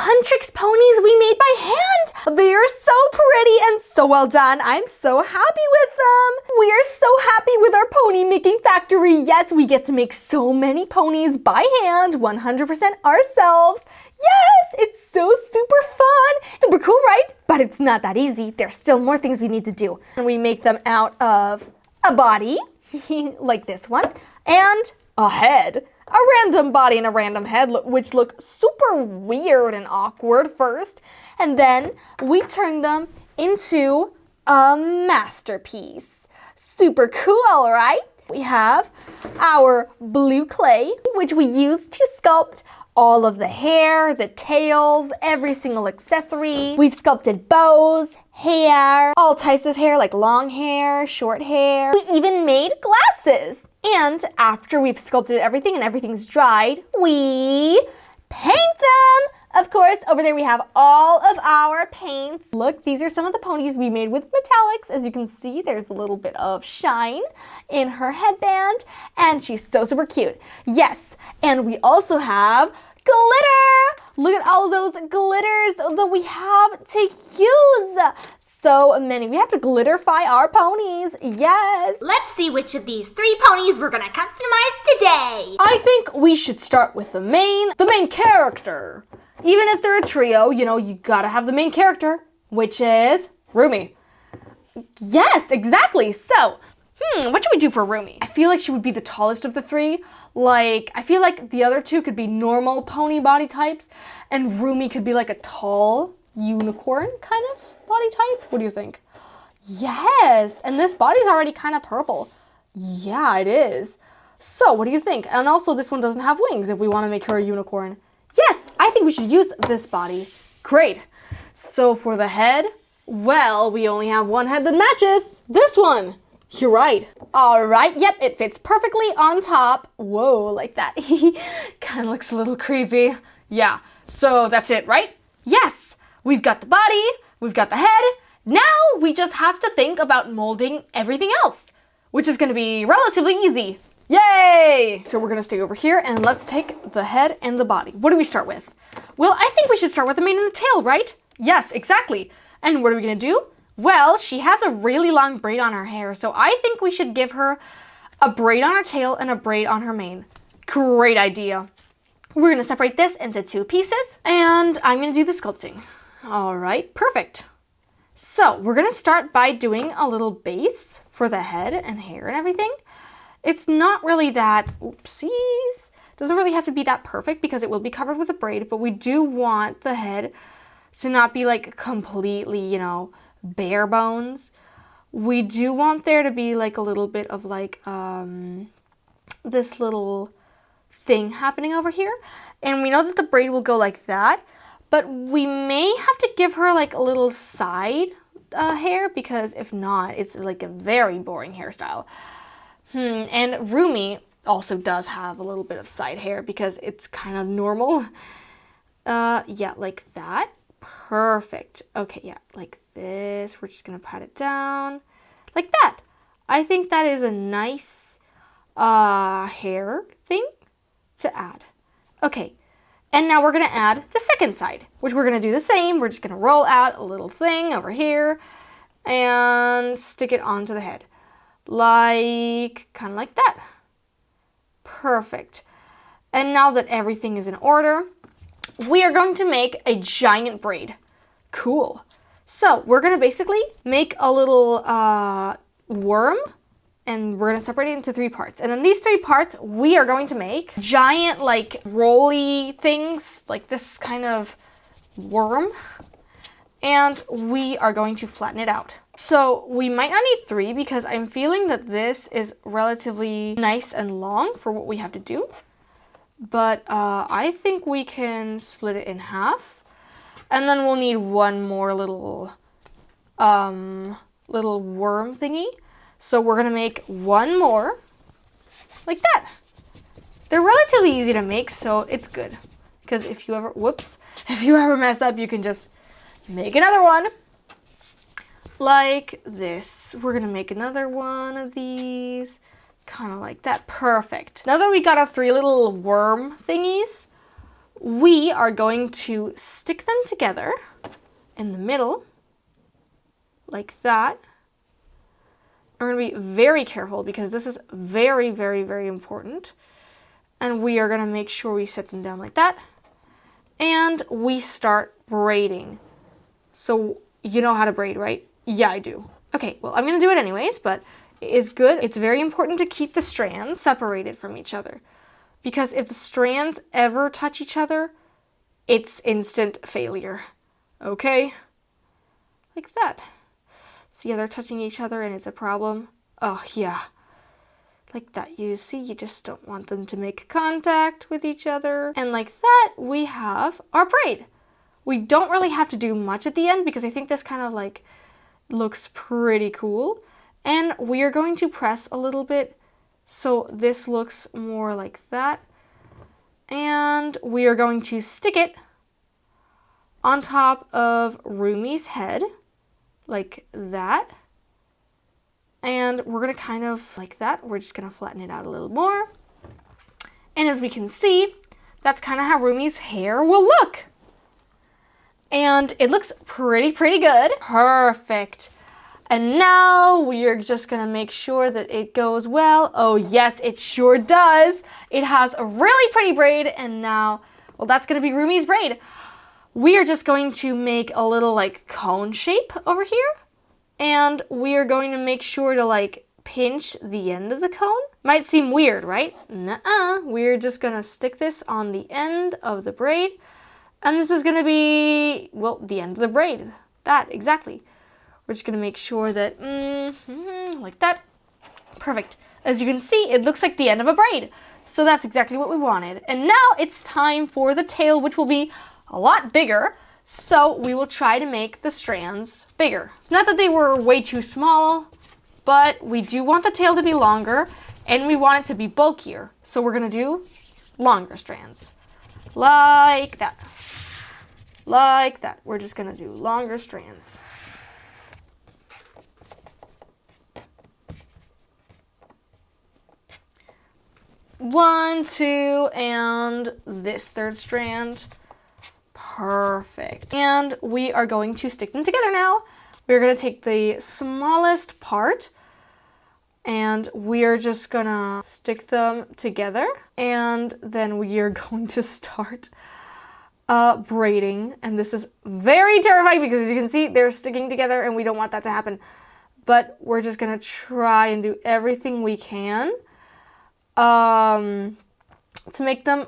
Huntrix ponies we made by hand. They are so pretty and so well done. I'm so happy with them. We are so happy with our pony making factory. Yes, we get to make so many ponies by hand, 100% ourselves. Yes, it's so super fun. Super cool, right? But it's not that easy. There's still more things we need to do. And we make them out of a body, like this one, and a head. A random body and a random head, which look super weird and awkward first. And then we turn them into a masterpiece. Super cool, right? We have our blue clay, which we use to sculpt all of the hair, the tails, every single accessory. We've sculpted bows, hair, all types of hair, like long hair, short hair. We even made glasses. And after we've sculpted everything and everything's dried, we paint them. Of course, over there we have all of our paints. Look, these are some of the ponies we made with metallics. As you can see, there's a little bit of shine in her headband, and she's so super cute. Yes, and we also have glitter. Look at all those glitters that we have to use. So many. We have to glitterify our ponies. Yes. Let's see which of these 3 ponies we're gonna customize today. I think we should start with the main character. Even if they're a trio, you know, you gotta have the main character, which is Rumi. Yes, exactly. So, what should we do for Rumi? I feel like she would be the tallest of the 3. Like, I feel like the other 2 could be normal pony body types, and Rumi could be like a tall unicorn kind of body type. What do you think? Yes, and this body's already kind of purple. Yeah, it is. So, what do you think? And also, this one doesn't have wings if we want to make her a unicorn. Yes, I think we should use this body. Great. So, for the head, well, we only have one head that matches. This one. You're right. All right, yep, it fits perfectly on top. Whoa, like that. Kind of looks a little creepy. Yeah, so that's it, right? Yes, we've got the body, we've got the head. Now we just have to think about molding everything else, which is gonna be relatively easy. Yay! So we're gonna stay over here and let's take the head and the body. What do we start with? Well, I think we should start with the mane and the tail, right? Yes, exactly. And what are we gonna do? Well, she has a really long braid on her hair, so I think we should give her a braid on her tail and a braid on her mane. Great idea. We're gonna separate this into 2 pieces, and I'm gonna do the sculpting. All right, perfect. So we're gonna start by doing a little base for the head and hair and everything. It's not really that, oopsies, doesn't really have to be that perfect because it will be covered with a braid, but we do want the head to not be like completely, you know, bare bones. We do want there to be like a little bit of like this little thing happening over here, and we know that the braid will go like that, but we may have to give her like a little side hair, because if not, it's like a very boring hairstyle. And Rumi also does have a little bit of side hair because it's kind of normal. Yeah, like that. Perfect. Okay, yeah, like this. We're just gonna pat it down like that. I think that is a nice hair thing to add. Okay, and now we're gonna add the second side, which we're gonna do the same. We're just gonna roll out a little thing over here and stick it onto the head, like kind of like that. Perfect. And now that everything is in order, we are going to make a giant braid. Cool. So we're gonna basically make a little worm, and we're gonna separate it into 3 parts. And then these 3 parts, we are going to make giant like rolly things, like this kind of worm. And we are going to flatten it out. So we might not need 3 because I'm feeling that this is relatively nice and long for what we have to do. But I think we can split it in half. And then we'll need one more little worm thingy. So we're gonna make one more like that. They're relatively easy to make, so it's good. Because if you ever mess up, you can just make another one like this. We're gonna make another one of these, kind of like that. Perfect. Now that we got our 3 little worm thingies, we are going to stick them together in the middle, like that. We're going to be very careful because this is very, very, very important. And we are going to make sure we set them down like that. And we start braiding. So you know how to braid, right? Yeah, I do. Okay, well, I'm going to do it anyways, but it is good. It's very important to keep the strands separated from each other. Because if the strands ever touch each other, it's instant failure. Okay? Like that. See how they're touching each other and it's a problem? Oh, yeah. Like that. You see, you just don't want them to make contact with each other. And like that, we have our braid. We don't really have to do much at the end because I think this kind of like looks pretty cool. And we are going to press a little bit so this looks more like that. And we are going to stick it on top of Rumi's head, like that. And we're going to kind of like that. We're just going to flatten it out a little more. And as we can see, that's kind of how Rumi's hair will look. And it looks pretty good. Perfect. And now we're just going to make sure that it goes well. Oh yes, it sure does. It has a really pretty braid. And now, well, that's going to be Rumi's braid. We are just going to make a little like cone shape over here. And we are going to make sure to like pinch the end of the cone. Might seem weird, right? Nuh-uh. We're just going to stick this on the end of the braid. And this is going to be, well, the end of the braid. That, exactly. We're just going to make sure that, like that. Perfect. As you can see, it looks like the end of a braid. So that's exactly what we wanted. And now it's time for the tail, which will be a lot bigger. So we will try to make the strands bigger. It's not that they were way too small, but we do want the tail to be longer and we want it to be bulkier. So we're going to do longer strands. Like that. Like that. We're just going to do longer strands. One, two, and this third strand. Perfect. And we are going to stick them together now. We're going to take the smallest part and we're just going to stick them together. And then we are going to start braiding. And this is very terrifying because as you can see, they're sticking together and we don't want that to happen. But we're just going to try and do everything we can to make them...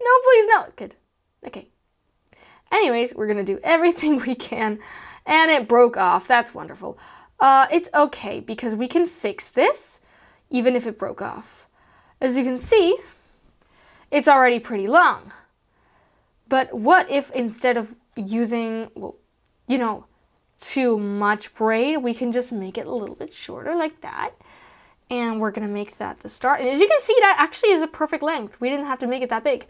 No, please, no. Good. Okay. Anyways, we're going to do everything we can. And it broke off. That's wonderful. It's okay because we can fix this even if it broke off. As you can see, it's already pretty long. But what if instead of using, well, you know, too much braid, we can just make it a little bit shorter like that. And we're going to make that the start. And as you can see, that actually is a perfect length. We didn't have to make it that big.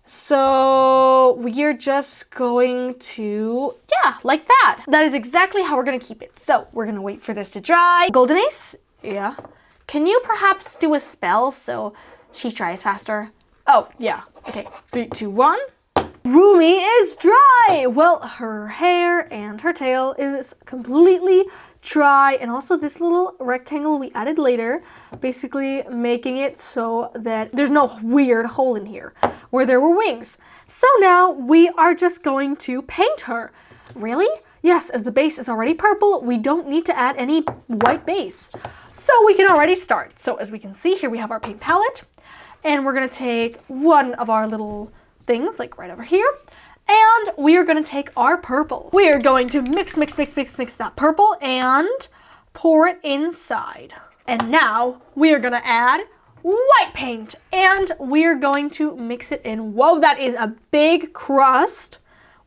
So we're just going to, yeah, like that. That is exactly how we're going to keep it. So we're going to wait for this to dry. Golden Ace, yeah. Can you perhaps do a spell so she dries faster? Oh, yeah. Okay, 3, 2, 1. Rumi is dry. Well, her hair and her tail is completely dry, and also this little rectangle we added later, basically making it so that there's no weird hole in here where there were wings. So now we are just going to paint her. Really? Yes, as the base is already purple, we don't need to add any white base. So we can already start. So as we can see here, we have our paint palette, and we're going to take one of our little things like right over here. And we are going to take our purple. We are going to mix that purple and pour it inside. And now we are going to add white paint and we are going to mix it in. Whoa, that is a big crust.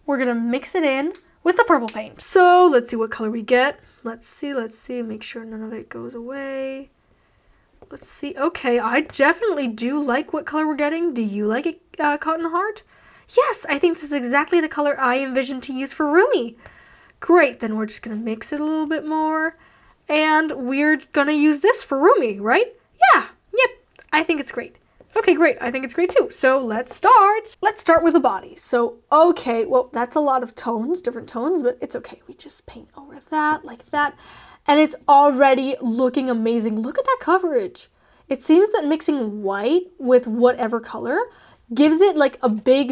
We're going to mix it in with the purple paint. So let's see what color we get. Let's see, make sure none of it goes away. Let's see. Okay, I definitely do like what color we're getting. Do you like it, Cotton Heart? Yes, I think this is exactly the color I envisioned to use for Rumi. Great, then we're just going to mix it a little bit more. And we're going to use this for Rumi, right? Yeah, yep. I think it's great. Okay, great. I think it's great too. So let's start. Let's start with the body. So, okay, well, that's a lot of tones, different tones, but it's okay. We just paint over that, like that. And it's already looking amazing. Look at that coverage. It seems that mixing white with whatever color gives it like a big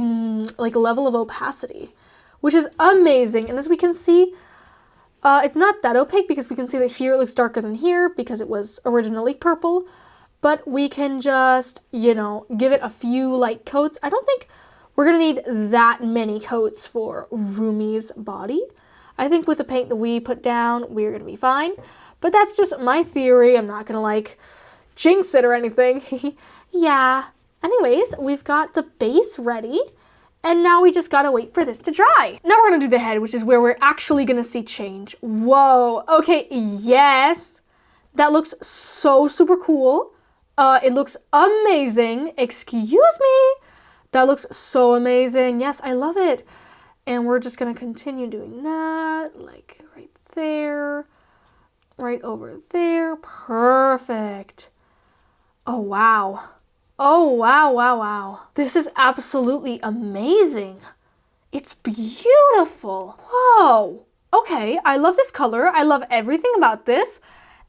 like level of opacity, which is amazing. And as we can see, it's not that opaque because we can see that here it looks darker than here because it was originally purple. But we can just, you know, give it a few light coats. I don't think we're going to need that many coats for Rumi's body. I think with the paint that we put down, we're going to be fine. But that's just my theory. I'm not going to, like, jinx it or anything. Yeah. Anyways, we've got the base ready. And now we just got to wait for this to dry. Now we're going to do the head, which is where we're actually going to see change. Whoa. Okay, yes. That looks so super cool. It looks amazing. Excuse me. That looks so amazing. Yes, I love it. And we're just going to continue doing that. Like right there. Right over there. Perfect. Oh, wow. Oh, wow, wow, wow. This is absolutely amazing. It's beautiful. Whoa. Okay, I love this color. I love everything about this.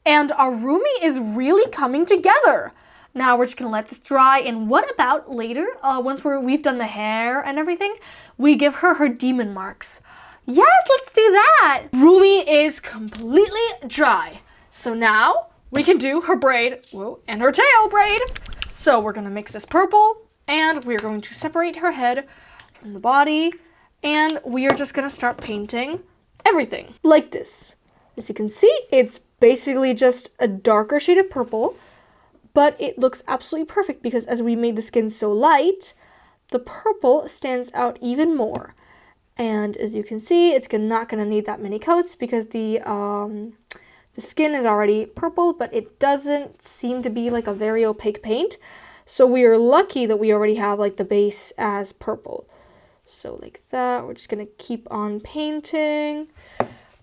And our Rumi is really coming together. Now we're just gonna let this dry. And what about later, once we've done the hair and everything, we give her her demon marks. Yes, let's do that. Rumi is completely dry. So now we can do her braid, whoa, and her tail braid. So we're gonna mix this purple and we're going to separate her head from the body. And we are just gonna start painting everything like this. As you can see, it's basically just a darker shade of purple, but it looks absolutely perfect because as we made the skin so light, the purple stands out even more. And as you can see, it's not going to need that many coats because the skin is already purple, but it doesn't seem to be like a very opaque paint. So we are lucky that we already have like the base as purple. So like that, we're just going to keep on painting.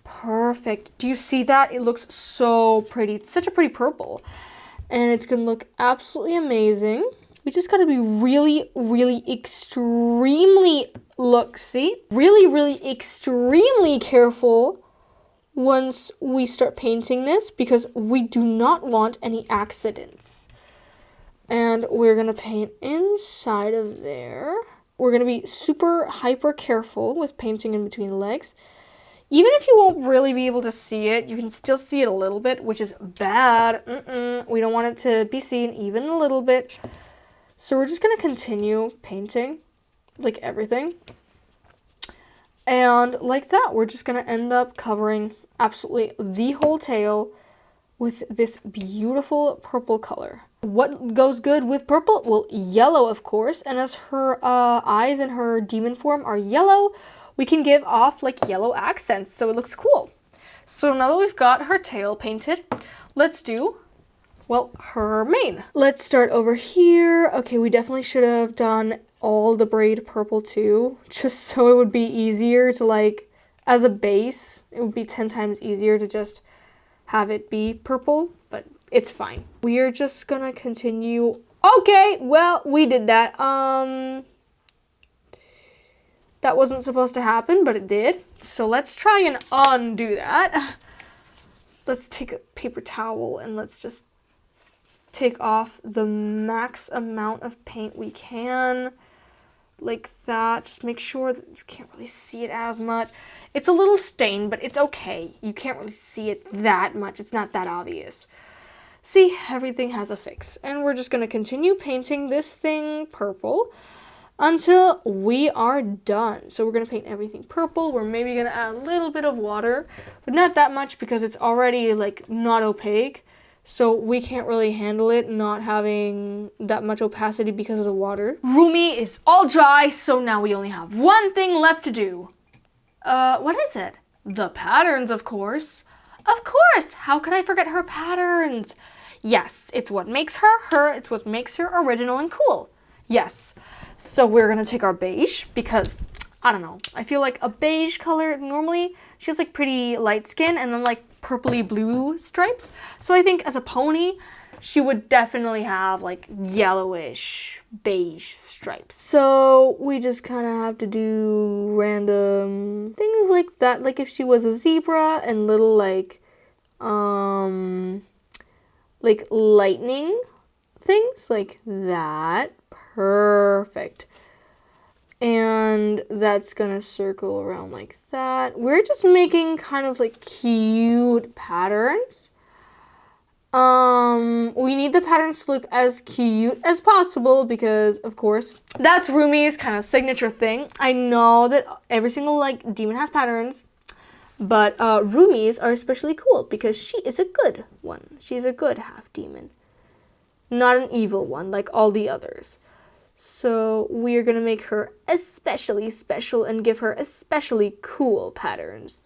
Perfect. Do you see that? It looks so pretty. It's such a pretty purple. And it's going to look absolutely amazing. We just got to be really, really extremely, really extremely careful once we start painting this because we do not want any accidents. And we're going to paint inside of there. We're going to be super hyper careful with painting in between the legs. Even if you won't really be able to see it, you can still see it a little bit, which is bad. We don't want it to be seen even a little bit. So we're just going to continue painting, like everything. And like that, we're just going to end up covering absolutely the whole tail with this beautiful purple color. What goes good with purple? Well, yellow, of course. And as her eyes and her demon form are yellow, we can give off like yellow accents, so it looks cool. So now that we've got her tail painted, let's do, well, her mane. Let's start over here. Okay, we definitely should have done all the braid purple too, just so it would be easier to like, as a base, it would be 10 times easier to just have it be purple, but it's fine. We are just gonna continue. Okay, well, we did that. That wasn't supposed to happen, but it did. So let's try and undo that. Let's take a paper towel and let's just take off the max amount of paint we can. Like that. Just make sure that you can't really see it as much. It's a little stained, but it's okay. You can't really see it that much. It's not that obvious. See, everything has a fix. And we're just going to continue painting this thing purple until we are done. So we're going to paint everything purple. We're maybe going to add a little bit of water, but not that much because it's already like not opaque. So we can't really handle it not having that much opacity because of the water. Rumi is all dry, so now we only have one thing left to do. What is it? The patterns, of course. Of course! How could I forget her patterns? Yes, it's what makes her her. It's what makes her original and cool. Yes. So we're going to take our beige because, I don't know, I feel like a beige color, normally she has like pretty light skin and then like purpley blue stripes. So I think as a pony, she would definitely have like yellowish beige stripes. So we just kind of have to do random things like that, like if she was a zebra, and little like lightning things like that. Perfect. And that's gonna circle around like that. We're just making kind of like cute patterns. We need the patterns to look as cute as possible because, of course, that's Rumi's kind of signature thing. I know that every single like demon has patterns, but Rumi's are especially cool because she is a good one. She's a good half demon, not an evil one like all the others. So we're gonna make her especially special and give her especially cool patterns.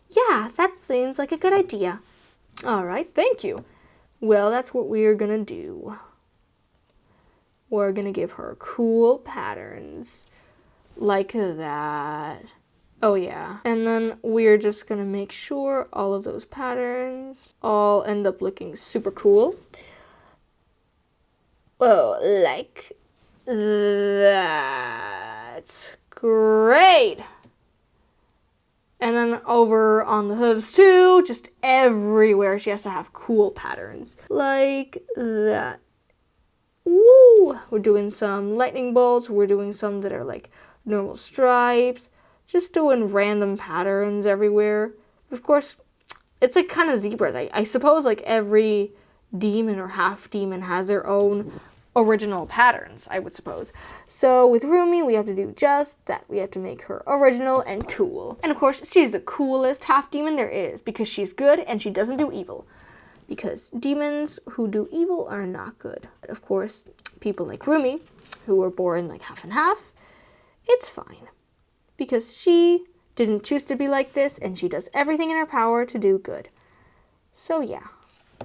Yeah, that seems like a good idea. All right, thank you. Well, that's what we're gonna do. We're gonna give her cool patterns like that. Oh yeah. And then we're just gonna make sure all of those patterns all end up looking super cool. Oh, like that. Great. And then over on the hooves too, just everywhere she has to have cool patterns. Like that. Woo! We're doing some lightning bolts. We're doing some that are like normal stripes. Just doing random patterns everywhere. Of course, it's like kind of zebras. I suppose like every demon or half demon has their own original patterns, I would suppose. So with Rumi, we have to do just that. We have to make her original and cool. And of course, she's the coolest half demon there is because she's good and she doesn't do evil. Because demons who do evil are not good. Of course, people like Rumi, who were born like half and half, it's fine. Because she didn't choose to be like this and she does everything in her power to do good. So yeah,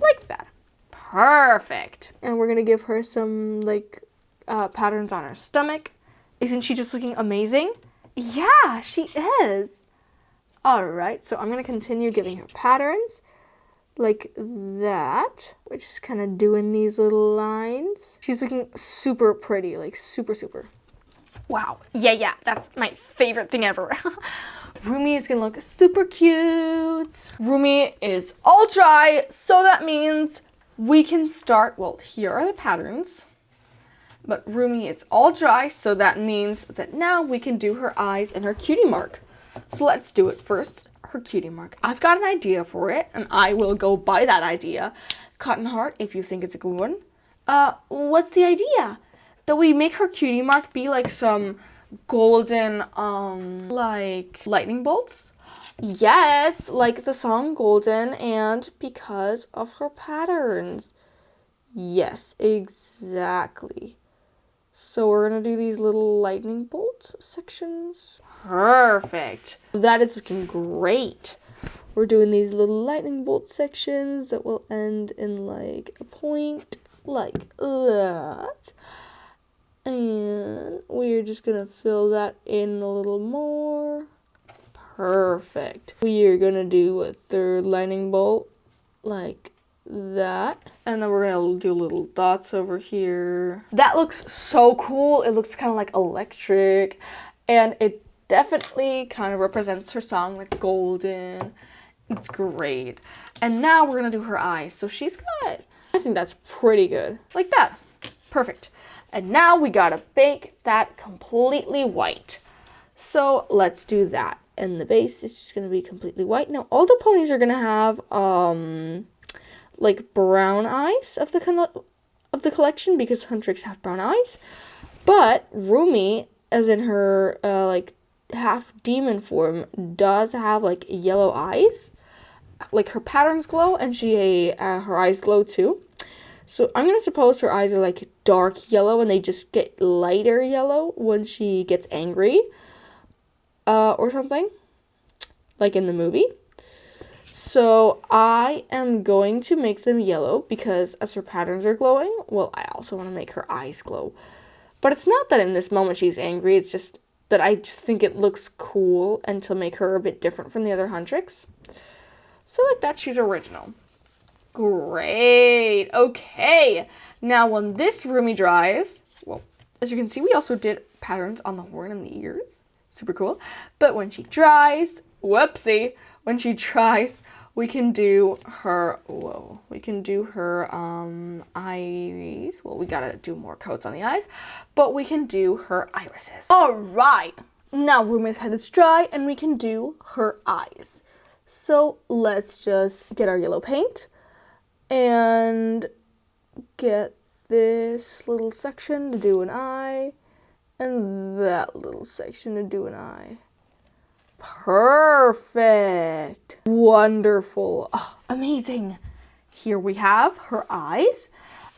like that. Perfect. And we're gonna give her some like patterns on her stomach. Isn't she just looking amazing? Yeah, she is. All right, so I'm gonna continue giving her patterns like that. We're just kind of doing these little lines. She's looking super pretty, like super. Wow. Yeah, that's my favorite thing ever. Rumi is gonna look super cute. Rumi is all dry, so that means we can start, well, here are the patterns, but Rumi is all dry, so that means that now we can do her eyes and her cutie mark. So let's do it first, her cutie mark. I've got an idea for it, and I will go by that idea. Cotton Heart, if you think it's a good one. What's the idea? That we make her cutie mark be like some golden, like lightning bolts? Yes, like the song Golden, and because of her patterns. Yes, exactly. So we're gonna do these little lightning bolt sections. Perfect. That is looking great. We're doing these little lightning bolt sections that will end in like a point like that. And we're just gonna fill that in a little more. Perfect. We are gonna do a third lightning bolt like that. And then we're gonna do little dots over here. That looks so cool. It looks kind of like electric. And it definitely kind of represents her song, like Golden. It's great. And now we're gonna do her eyes. So she's good. I think that's pretty good. Like that. Perfect. And now we gotta bake that completely white. So let's do that. And the base is just going to be completely white. Now, all the ponies are going to have, like, brown eyes of the collection because Huntrix have brown eyes. But Rumi, as in her, like, half demon form, does have, like, yellow eyes. Like, her patterns glow, and her eyes glow, too. So I'm going to suppose her eyes are, like, dark yellow, and they just get lighter yellow when she gets angry. Or something, like in the movie. So I am going to make them yellow because as her patterns are glowing, well, I also want to make her eyes glow. But it's not that in this moment she's angry, it's just that I just think it looks cool and to make her a bit different from the other Huntrix. So like that, she's original. Great. Okay. Now when this Rumi dries, well, as you can see, we also did patterns on the horn and the ears. Super cool. But when she dries, whoopsie, when she dries, we can do her, eyes. Well, we gotta do more coats on the eyes, but we can do her irises. All right. Now Rumi's head is dry and we can do her eyes. So let's just get our yellow paint and get this little section to do an eye and that little section to do an eye. Perfect. Wonderful. Oh, amazing. Here we have her eyes,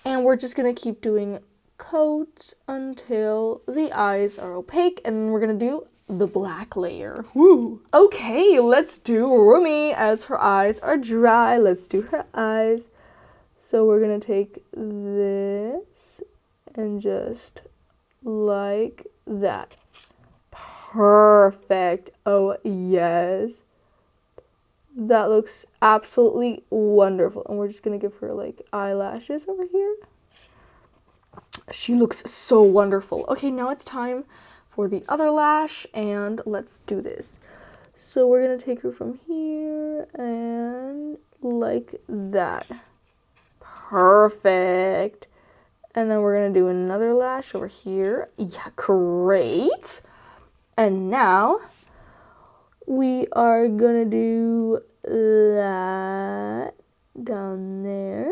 and we're just going to keep doing coats until the eyes are opaque, and then we're going to do the black layer. Woo. Okay, let's do Rumi as her eyes are dry. Let's do her eyes. So we're going to take this and just like that. Perfect. Oh, yes. That looks absolutely wonderful. And we're just going to give her like eyelashes over here. She looks so wonderful. Okay, now it's time for the other lash and let's do this. So we're going to take her from here and like that. Perfect. And then we're going to do another lash over here. Yeah, great. And now we are gonna do that down there.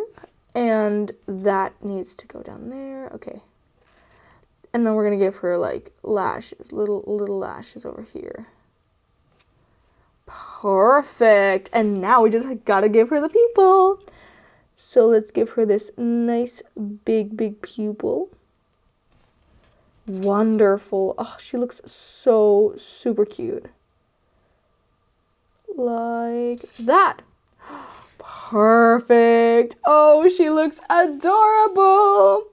And that needs to go down there. Okay. And then we're gonna give her like lashes, little lashes over here. Perfect. And now we just gotta give her the pupil. So let's give her this nice big pupil. Wonderful. Oh, she looks so super cute. Like that. Perfect. Oh, she looks adorable.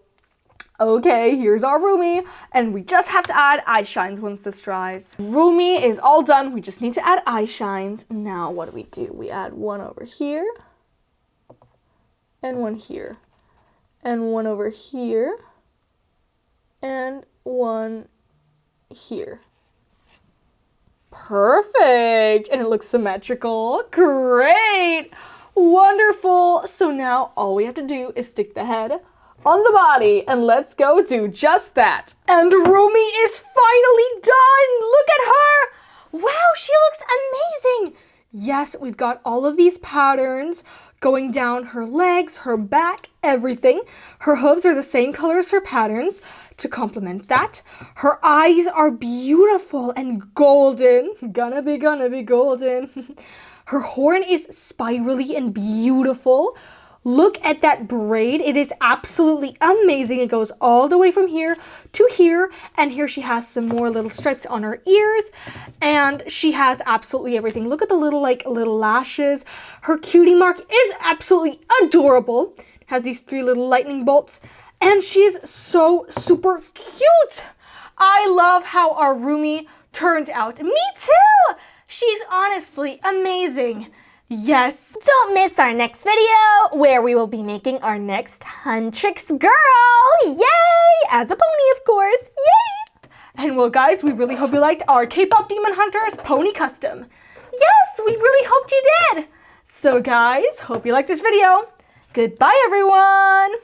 Okay, here's our Rumi, and we just have to add eye shines once this dries. Rumi is all done. We just need to add eye shines. Now, what do? We add one over here, and one here, and one over here, and one here. Perfect. And it looks symmetrical. Great. Wonderful. So now all we have to do is stick the head on the body and let's go do just that. And Rumi is finally done. Look at her. Wow, she looks amazing. Yes, we've got all of these patterns going down her legs, her back, everything. Her hooves are the same color as her patterns to complement that. Her eyes are beautiful and golden. Gonna be golden. Her horn is spirally and beautiful. Look at that braid. It is absolutely amazing. It goes all the way from here to here. And here she has some more little stripes on her ears. And she has absolutely everything. Look at the little lashes. Her cutie mark is absolutely adorable. Has these 3 little lightning bolts. And she is so super cute. I love how our Rumi turned out. Me too. She's honestly amazing. Yes. Don't miss our next video where we will be making our next Huntrix girl. Yay! As a pony, of course. Yay! And well, guys, we really hope you liked our K-pop Demon Hunters pony custom. Yes, we really hoped you did. So guys, hope you liked this video. Goodbye, everyone.